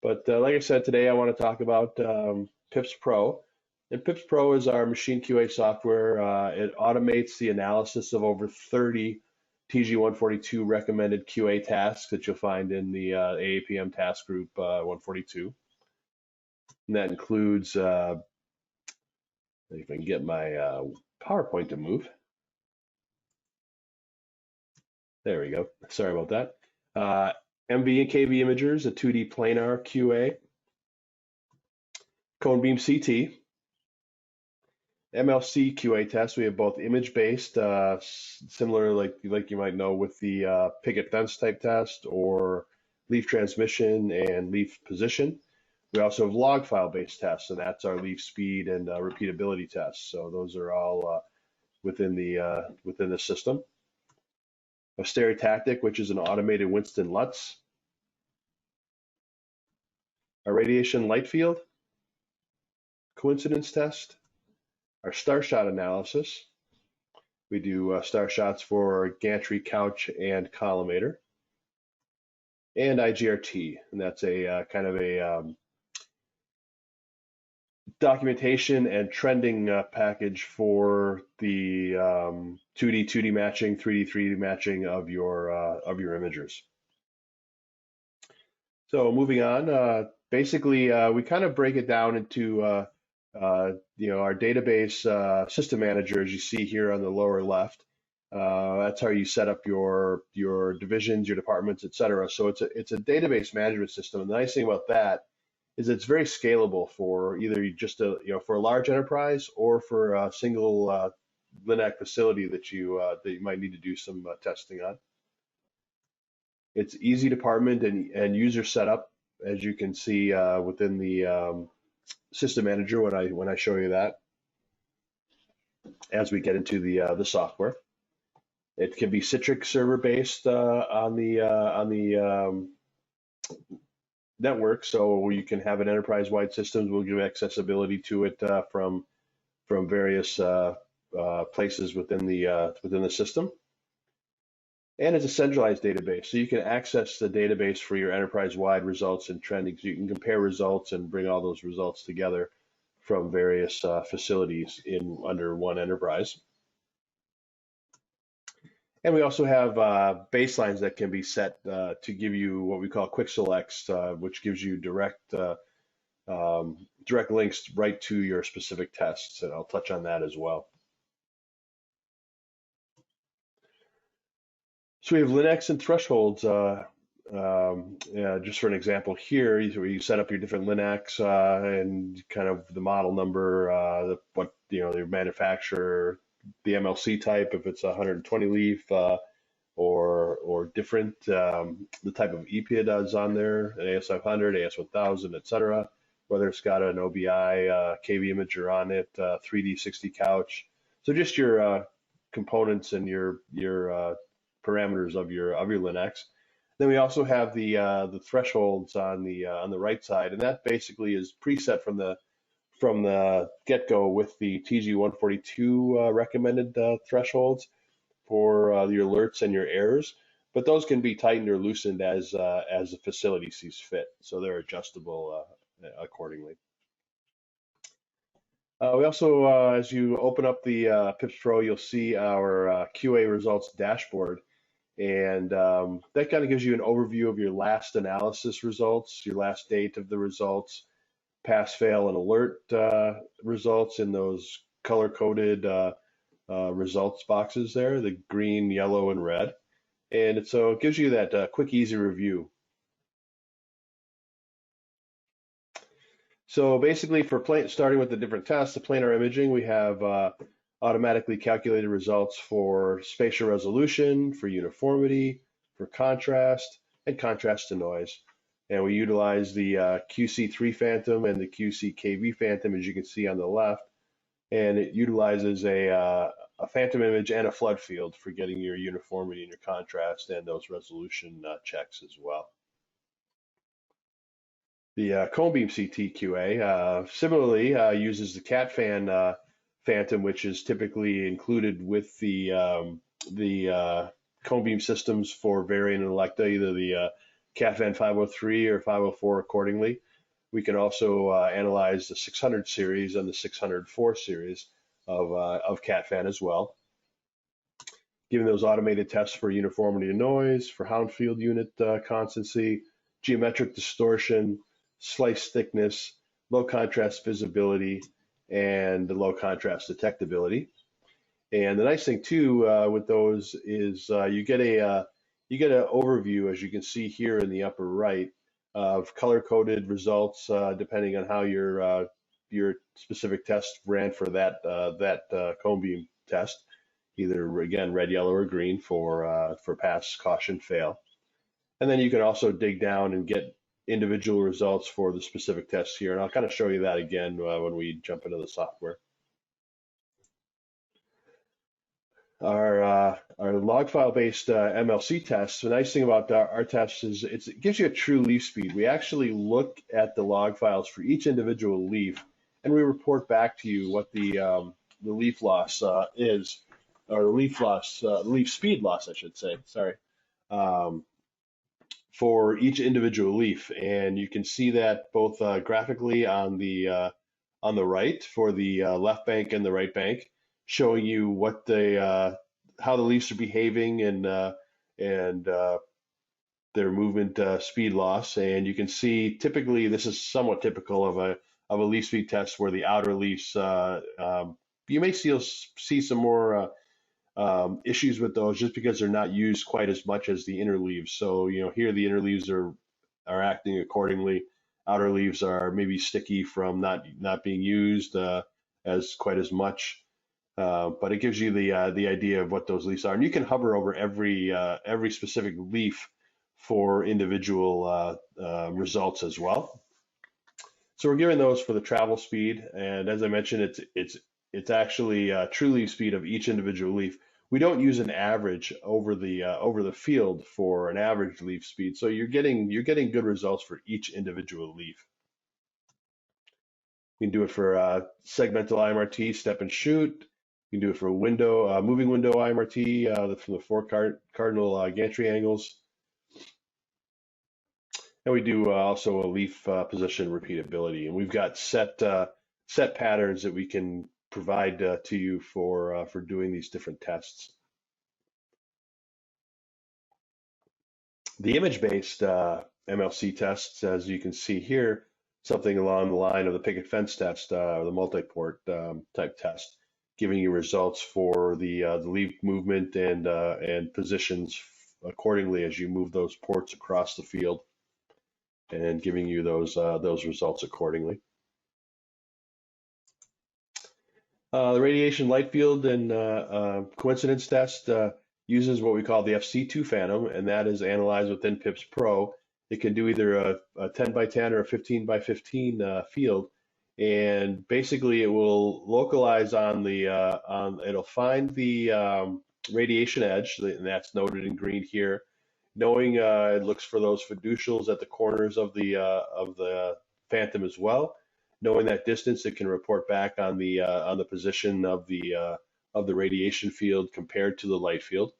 But like I said, today I want to talk about PIPSpro. And PIPSpro is our machine QA software. It automates the analysis of over 30 TG-142 recommended QA tasks that you'll find in the AAPM task group 142. And that includes, if I can get my PowerPoint to move. There we go. Sorry about that. MV and KV imagers, a 2D planar QA, cone beam CT, MLC QA test. We have both image-based, similar like you might know with the picket fence type test, or leaf transmission and leaf position. We also have log file based tests, and that's our leaf speed and repeatability tests. So those are all within the system. A STEREOTACTIC, which is an automated Winston Lutz. A radiation light field coincidence test. Our star shot analysis. We do star shots for gantry, couch, and collimator. And IGRT, and that's a kind of a documentation and trending package for the 2D matching, 3D matching of your imagers. So moving on, basically we kind of break it down into our database system manager, as you see here on the lower left. That's how you set up your divisions, your departments, etc. So it's a database management system. And the nice thing about that is it's very scalable for either just for a large enterprise or for a single LINAC facility that you might need to do some testing on. It's easy department and user setup, as you can see within the system manager when I show you that. As we get into the software, it can be Citrix server based on the network, so you can have an enterprise-wide systems. We'll give accessibility to it from various places within the system. And it's a centralized database, so you can access the database for your enterprise-wide results and trending. So you can compare results and bring all those results together from various facilities under one enterprise. And we also have baselines that can be set to give you what we call quick selects, which gives you direct links right to your specific tests, and I'll touch on that as well. So we have Linux and thresholds. Just for an example here, where you set up your different Linux and kind of the model number, your manufacturer, the MLC type, if it's 120 leaf, or different, the type of EPA does on there, an AS500, AS1000, etc. Whether it's got an OBI KV imager on it, 3D 60 couch. So just your components and your parameters of your Linux. Then we also have the thresholds on the right side, and that basically is preset from the get-go with the TG-142 recommended thresholds for your alerts and your errors. But those can be tightened or loosened as the facility sees fit, so they're adjustable accordingly. We also, as you open up the PIPSpro, you'll see our QA results dashboard. And that kind of gives you an overview of your last analysis results, your last date of the results, pass, fail, and alert results in those color-coded results boxes there, the green, yellow, and red. And so it gives you that quick, easy review. So basically, for starting with the different tests, the planar imaging, we have automatically calculated results for spatial resolution, for uniformity, for contrast, and contrast to noise. And we utilize the QC3 phantom and the QC-KV phantom, as you can see on the left. And it utilizes a phantom image and a flood field for getting your uniformity and your contrast and those resolution checks as well. The cone beam CT QA similarly uses the CAT fan phantom, which is typically included with the cone beam systems for variant and electa, either the CATFAN 503 or 504 accordingly. We can also analyze the 600 series and the 604 series of CATFAN as well, giving those automated tests for uniformity of noise, for Hounsfield unit constancy, geometric distortion, slice thickness, low contrast visibility, and the low contrast detectability. And the nice thing too with those is you get an overview, as you can see here in the upper right, of color-coded results depending on how your specific test ran for that cone beam test. Either again red, yellow, or green for pass, caution, fail. And then you can also dig down and get individual results for the specific tests here. And I'll kind of show you that again when we jump into the software. Our log file based MLC tests, the nice thing about our tests is it gives you a true leaf speed. We actually look at the log files for each individual leaf, and we report back to you what the leaf loss is, or leaf speed loss, I should say, sorry, for each individual leaf. And you can see that both graphically on the right for the left bank and the right bank, showing you what how the leaves are behaving and their movement speed loss. And you can see typically this is somewhat typical of a leaf speed test where the outer leaves you may see some more issues with those just because they're not used quite as much as the inner leaves. So here the inner leaves are acting accordingly. Outer leaves are maybe sticky from not being used as quite as much. But it gives you the idea of what those leaves are, and you can hover over every specific leaf for individual results as well. So we're giving those for the travel speed, and as I mentioned, it's actually true leaf speed of each individual leaf. We don't use an average over the field for an average leaf speed, so you're getting good results for each individual leaf. You can do it for segmental IMRT, step and shoot. You can do it for moving window IMRT from the four cardinal gantry angles. And we do also a leaf position repeatability. And we've got set patterns that we can provide to you for doing these different tests. The image-based MLC tests, as you can see here, something along the line of the picket fence test or the multi-port type test, giving you results for the leaf movement and positions accordingly as you move those ports across the field, and giving you those results accordingly. The radiation light field and coincidence test uses what we call the FC2 phantom, and that is analyzed within PIPSpro. It can do either a 10 by 10 or a 15 by 15 field. And basically, it will localize on it'll find the radiation edge, and that's noted in green here. Knowing it looks for those fiducials at the corners of the phantom as well. Knowing that distance, it can report back on the position of the radiation field compared to the light field.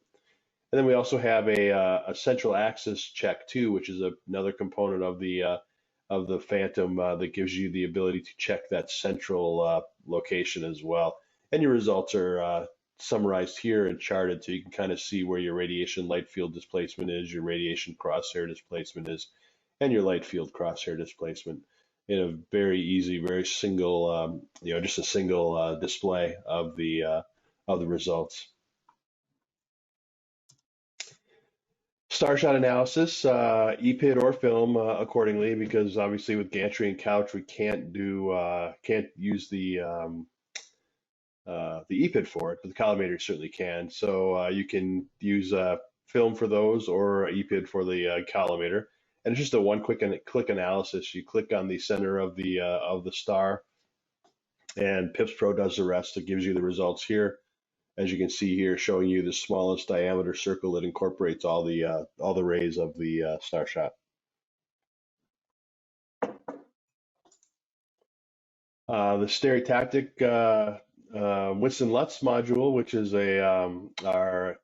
And then we also have a central axis check too, which is another component of the phantom that gives you the ability to check that central location as well. And your results are summarized here and charted, so you can kind of see where your radiation light field displacement is, your radiation crosshair displacement is, and your light field crosshair displacement in a very easy, very single, just a single display of the results. Starshot analysis, EPID or film accordingly, because obviously with gantry and couch we can't use the EPID for it, but the collimator certainly can. So you can use film for those or EPID for the collimator, and it's just a one-click analysis. You click on the center of the star, and PIPSpro does the rest. It gives you the results here. As you can see here, showing you the smallest diameter circle that incorporates all the rays of the Starshot. The STEREOTACTIC Winston Lutz module, which is our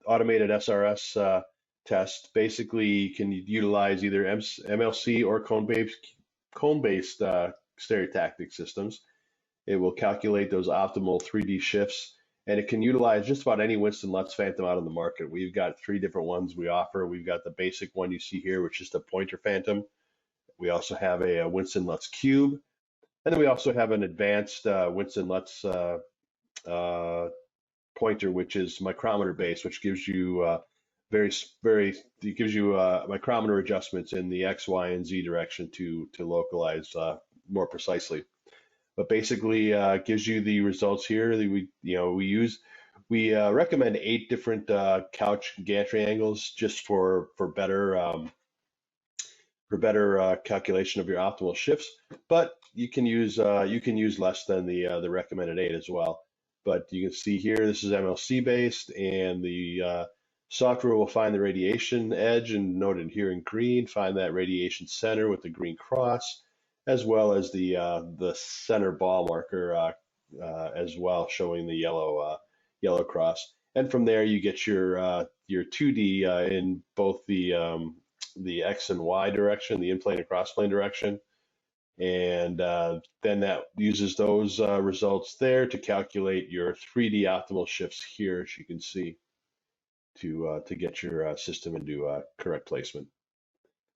automated SRS test basically can utilize either MLC or cone-based stereotactic systems. It will calculate those optimal 3D shifts, and it can utilize just about any Winston Lutz Phantom out on the market. We've got three different ones we offer. We've got the basic one you see here, which is the pointer Phantom. We also have a Winston Lutz Cube, and then we also have an advanced Winston Lutz pointer, which is micrometer based, which gives you it gives you micrometer adjustments in the X, Y, and Z direction to localize more precisely. But basically, gives you the results here that we recommend 8 different couch gantry angles just for better calculation of your optimal shifts. But you can use less than the recommended 8 as well. But you can see here, this is MLC based, and the software will find the radiation edge, and noted here in green, find that radiation center with the green cross, as well as the center ball marker as well, showing the yellow cross. And from there, you get your 2D in both the X and Y direction, the in-plane and cross-plane direction. And then that uses those results there to calculate your 3D optimal shifts here, as you can see, to get your system into correct placement.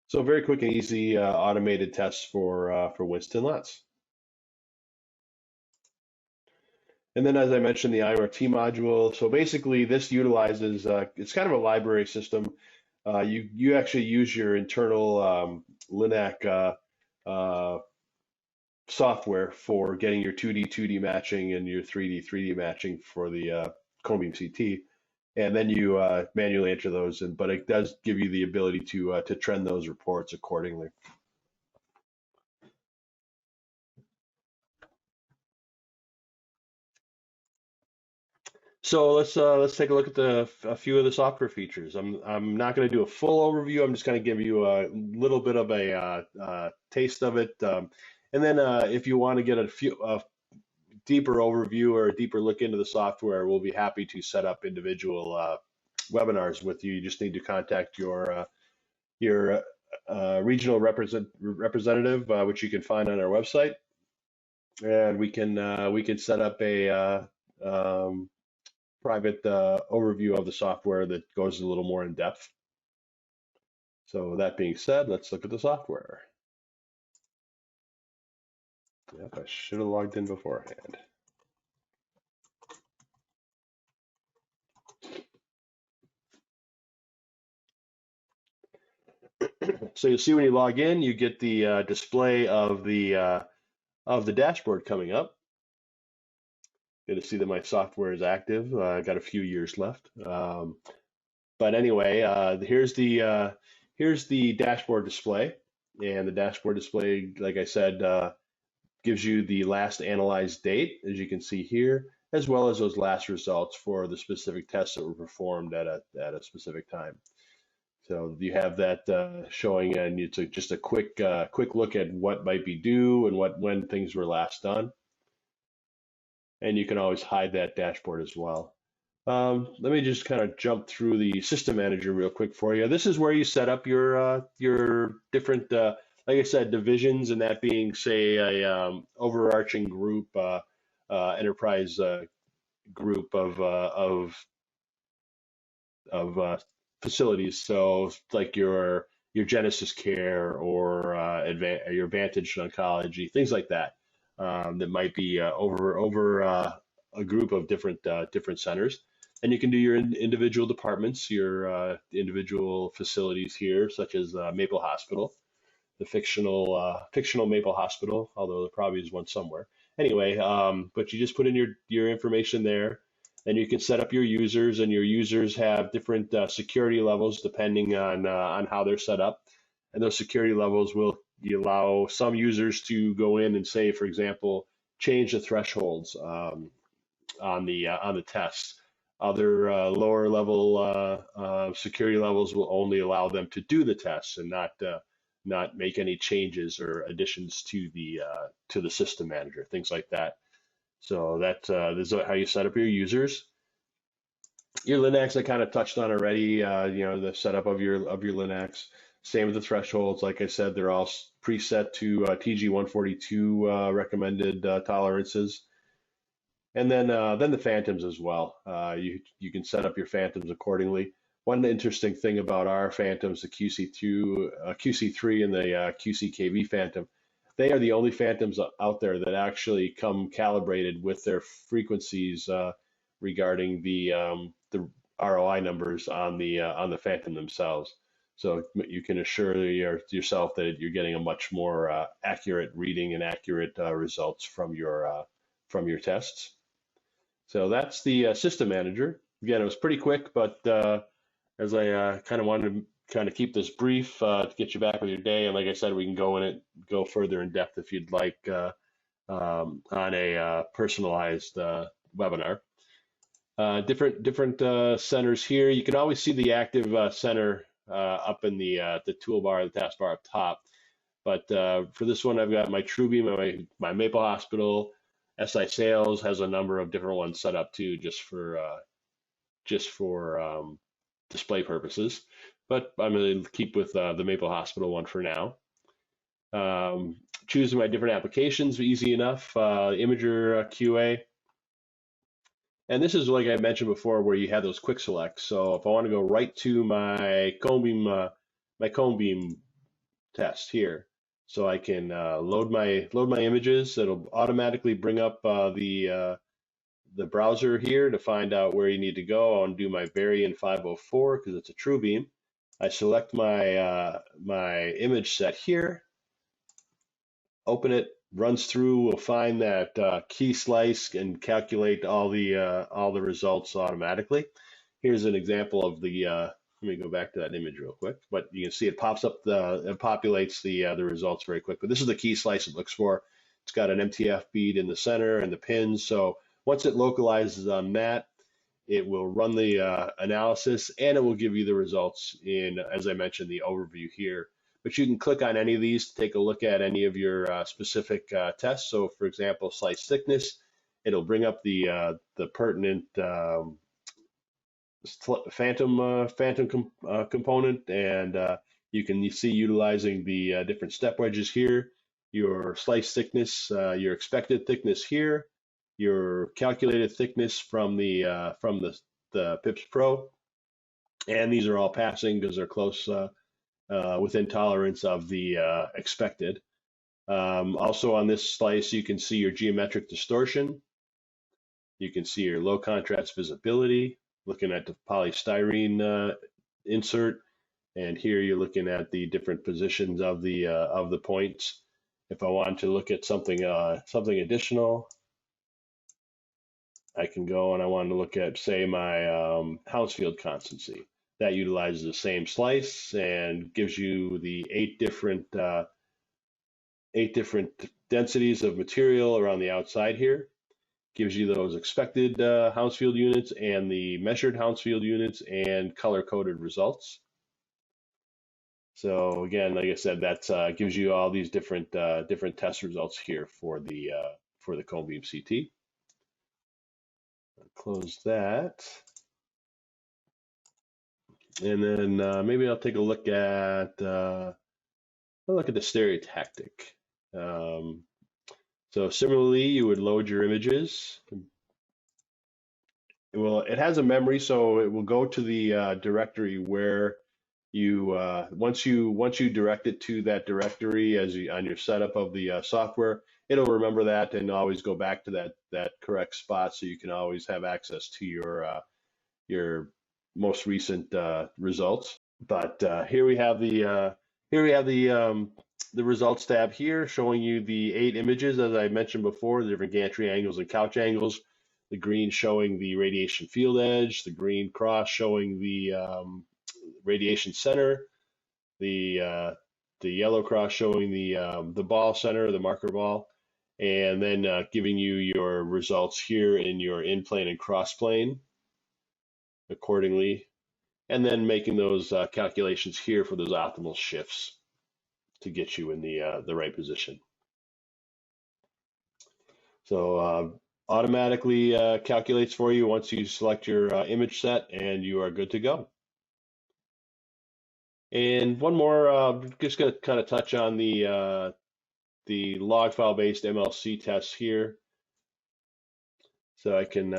So very quick and easy automated tests for Winston Lutz. And then, as I mentioned, the IGRT module. So basically, this utilizes it's kind of a library system. You actually use your internal LINAC software for getting your 2D matching and your 3D matching for the cone beam CT, and then you manually enter those in. But it does give you the ability to trend those reports accordingly. So let's take a look at a few of the software features. I'm not going to do a full overview. I'm just going to give you a little bit of a taste of it, and then if you want to get a deeper overview or a deeper look into the software, we'll be happy to set up individual webinars with you. You just need to contact your regional representative, which you can find on our website, and we can set up a private overview of the software that goes a little more in depth. So that being said, let's look at the software. Yep, I should have logged in beforehand. So you'll see when you log in, you get the display of the dashboard coming up. Good to see that my software is active. I got a few years left. But anyway, here's the dashboard display, and the dashboard display, like I said, gives you the last analyzed date, as you can see here, as well as those last results for the specific tests that were performed at a specific time. So you have that showing, and it's just a quick look at what might be due and when things were last done. And you can always hide that dashboard as well. Let me just kind of jump through the system manager real quick for you. This is where you set up your different, like I said, divisions, and that being, say, a overarching group, enterprise group of facilities. So like your Genesis Care or your Vantage Oncology, things like that. That might be over a group of different centers, and you can do your individual departments, your individual facilities here, such as Maple Hospital, the fictional Maple Hospital, although there probably is one somewhere. Anyway, but you just put in your information there, and you can set up your users, and your users have different security levels depending on how they're set up, and those security levels will allow some users to go in and say, for example, change the thresholds on the tests. Other lower level security levels will only allow them to do the tests and not make any changes or additions to the system manager, things like that. So that's this is how you set up your users. Your Linux, I kind of touched on already. The setup of your Linux. Same with the thresholds. Like I said, they're all preset to TG-142 recommended tolerances. And then the phantoms as well. You can set up your phantoms accordingly. One interesting thing about our phantoms, the QC2, QC3, and the QCKV phantom, they are the only phantoms out there that actually come calibrated with their frequencies regarding the ROI numbers on the phantom themselves. So you can assure yourself that you're getting a much more accurate reading and accurate results from your tests. So that's the system manager. Again, it was pretty quick, but as I kind of wanted to kind of keep this brief to get you back with your day, and like I said, we can go further in depth if you'd like on a personalized webinar. Different centers here. You can always see the active center up in the toolbar, the taskbar up top. But for this one, I've got my TrueBeam, my Maple Hospital. SI Sales has a number of different ones set up too, just for display purposes. But I'm going to keep with the Maple Hospital one for now. Choosing my different applications, easy enough. Imager QA. And this is like I mentioned before, where you have those quick selects. So if I want to go right to my cone beam test here, so I can load my images. It'll automatically bring up the browser here to find out where you need to go. I want to do my Varian 504 because it's a TrueBeam. I select my my image set here, open it, runs through, will find that key slice and calculate all the results automatically. Here's an example of the let me go back to that image real quick, but you can see it pops up it populates the results very quick. But this is the key slice it looks for. It's got an MTF bead in the center and the pins. So once it localizes on that, it will run the analysis and it will give you the results in, as I mentioned, the overview here. But you can click on any of these to take a look at any of your specific tests. So for example, slice thickness, it'll bring up the pertinent phantom component, and you can see utilizing the different step wedges here, your slice thickness, your expected thickness here, your calculated thickness from the PIPSpro, and these are all passing because they're close within tolerance of the expected. Also on this slice, you can see your geometric distortion. You can see your low contrast visibility, looking at the polystyrene insert, and here you're looking at the different positions of the points. If I want to look at something additional, I can go and I want to look at, say, my Hounsfield constancy. That utilizes the same slice and gives you the eight different densities of material around the outside here. Gives you those expected Hounsfield units and the measured Hounsfield units and color-coded results. So again, like I said, that gives you all these different test results here for the cone beam CT. I'll close that, and then maybe I'll take a look at the STEREOTACTIC. So similarly, you would load your images. Well, it has a memory, so it will go to the directory where you once you direct it to that directory on your setup of the software, it'll remember that and always go back to that correct spot, so you can always have access to your most recent results. But here we have the results tab here, showing you the 8 images, as I mentioned before, the different gantry angles and couch angles. The green showing the radiation field edge, the green cross showing the radiation center, the yellow cross showing the ball center, the marker ball, and then giving you your results here in your in-plane and cross-plane accordingly, and then making those calculations here for those optimal shifts to get you in the right position. So automatically calculates for you once you select your image set, and you are good to go. And one more, just going to kind of touch on the log file based MLC tests here. So I can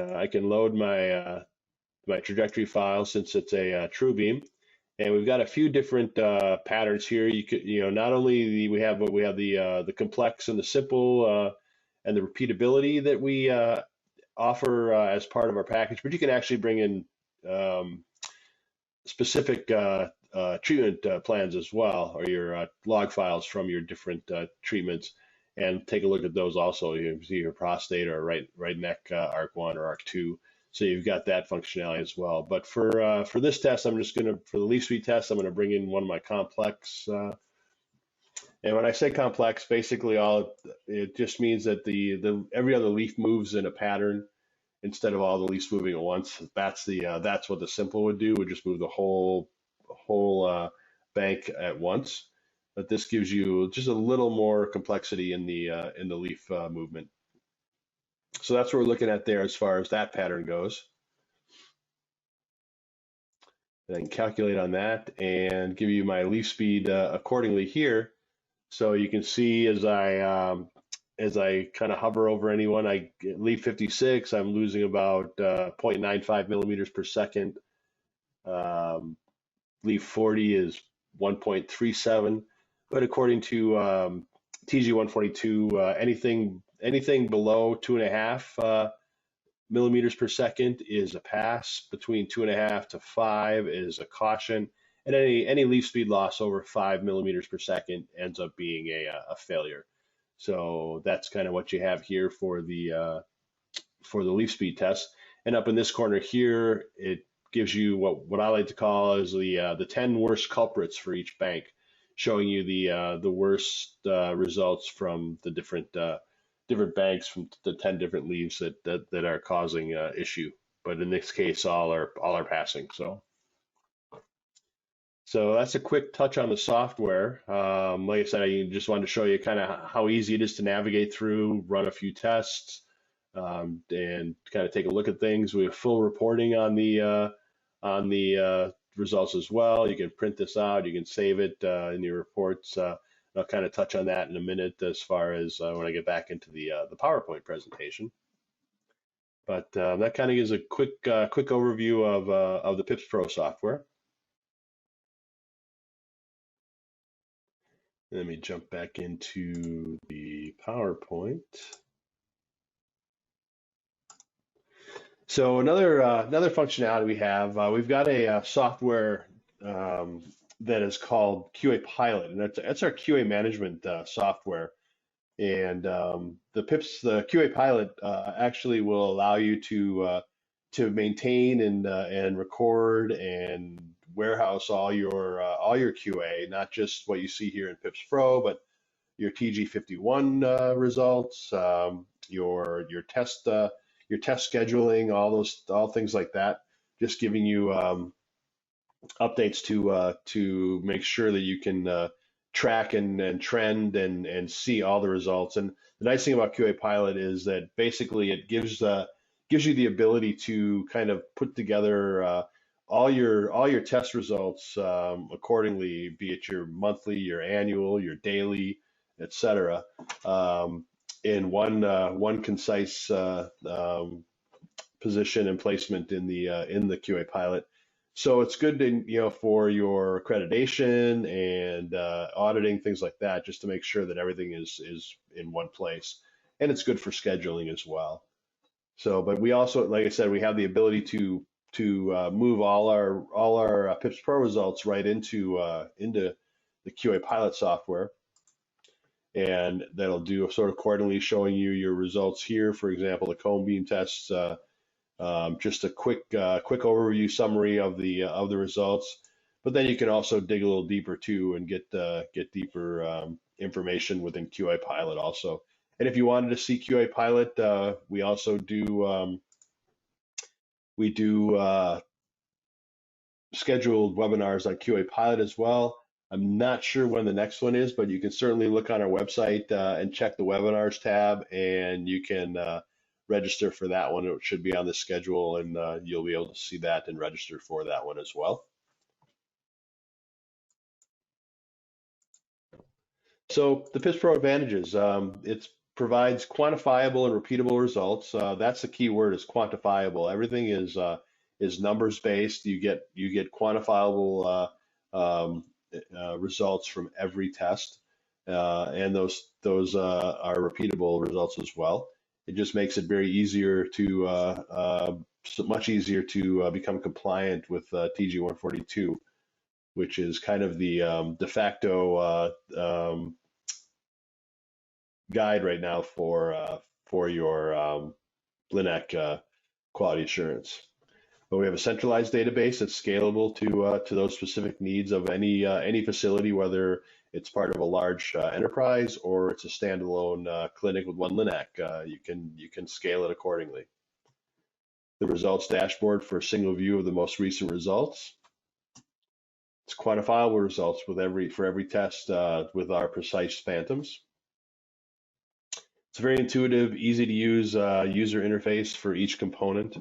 load my trajectory file since it's a TrueBeam, and we've got a few different patterns here. Not only we have the complex and the simple and the repeatability that we offer as part of our package, but you can actually bring in specific treatment plans as well, or your log files from your different treatments, and take a look at those also. You see your prostate or right neck ARC1 or ARC2. So you've got that functionality as well. But for this test, I'm just going to, for the leaf speed test, I'm going to bring in one of my complex. And when I say complex, basically it just means that the every other leaf moves in a pattern instead of all the leaves moving at once. That's what the simple would do. Would just move the whole bank at once. But this gives you just a little more complexity in the leaf movement. So that's what we're looking at there as far as that pattern goes. And I can calculate on that and give you my leaf speed accordingly here. So you can see as I kind of hover over anyone, I leaf 56, I'm losing about 0.95 millimeters per second. Leaf 40 is 1.37, but according to TG-142, anything below 2.5 millimeters per second is a pass. Between 2.5 to 5 is a caution, and any leaf speed loss over 5 millimeters per second ends up being a failure. So that's kind of what you have here for the leaf speed test. And up in this corner here, it gives you what I like to call is the 10 worst culprits for each bank, showing you the worst results from the different banks from the 10 different leaves that are causing issue. But in this case, all are passing. So that's a quick touch on the software. Like I said, I just wanted to show you kind of how easy it is to navigate through, run a few tests, and kind of take a look at things. We have full reporting on the results as well. You can print this out. You can save it in your reports. I'll kind of touch on that in a minute as far as when I get back into the PowerPoint presentation. But that kind of gives a quick overview of the PIPSpro software. Let me jump back into the PowerPoint. So another functionality we have, we've got a software that is called QA Pilot, and that's our QA management software. And the QA Pilot actually will allow you to maintain and record and warehouse all your QA, not just what you see here in PIPSpro, but your TG-51 results, your test scheduling, all things like that. Just giving you updates to make sure that you can track and trend and see all the results. And the nice thing about QA Pilot is that basically it gives you the ability to kind of put together all your test results accordingly, be it your monthly, your annual, your daily, etc., in one concise position and placement in the QA Pilot. So it's good to, for your accreditation and auditing, things like that, just to make sure that everything is in one place. And it's good for scheduling as well. So, but we also, like I said, we have the ability to move all our PIPSpro results right into the QA Pilot software, and that'll do sort of accordingly, showing you your results here. For example, the cone beam tests. Just a quick overview summary of the results, but then you can also dig a little deeper too and get deeper information within QA Pilot also. And if you wanted to see QA Pilot, we also do scheduled webinars on QA Pilot as well. I'm not sure when the next one is, but you can certainly look on our website and check the webinars tab, and you can register for that one. It should be on the schedule, and you'll be able to see that and register for that one as well. So the PIPSpro advantages, it provides quantifiable and repeatable results. That's the key word, is quantifiable. Everything is numbers based. You get quantifiable results from every test, and those are repeatable results as well. It just makes it very easier to much easier to become compliant with TG-142, which is kind of the de facto guide right now for your LINAC quality assurance. But we have a centralized database that's scalable to those specific needs of any facility, whether it's part of a large enterprise or it's a standalone clinic with one LINAC. You can scale it accordingly. The results dashboard for a single view of the most recent results. It's quantifiable results for every test with our precise phantoms. It's a very intuitive, easy to use user interface for each component.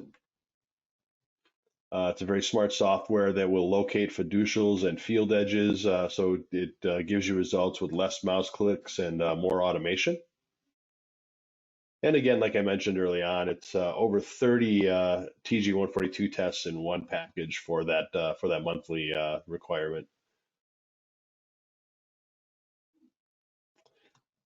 It's a very smart software that will locate fiducials and field edges, so it gives you results with less mouse clicks and more automation. And again, like I mentioned early on, it's over 30 TG-142 tests in one package for that monthly requirement.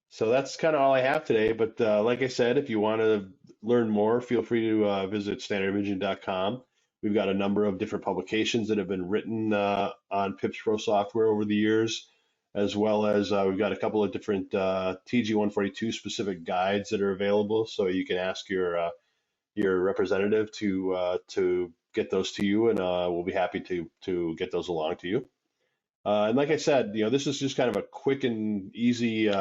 So that's kind of all I have today. But like I said, if you want to learn more, feel free to visit standardimaging.com. We've got a number of different publications that have been written on PIPSpro software over the years, as well as we've got a couple of different TG-142 specific guides that are available. So you can ask your representative to get those to you, and we'll be happy to get those along to you. And like I said, this is just kind of a quick and easy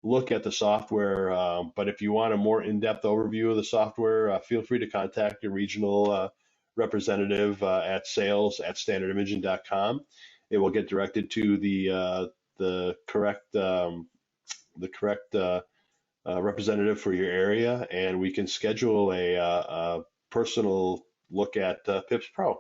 look at the software. But if you want a more in-depth overview of the software, feel free to contact your regional representative at sales@standardimaging.com. It will get directed to the correct representative for your area, and we can schedule a personal look at PIPSpro.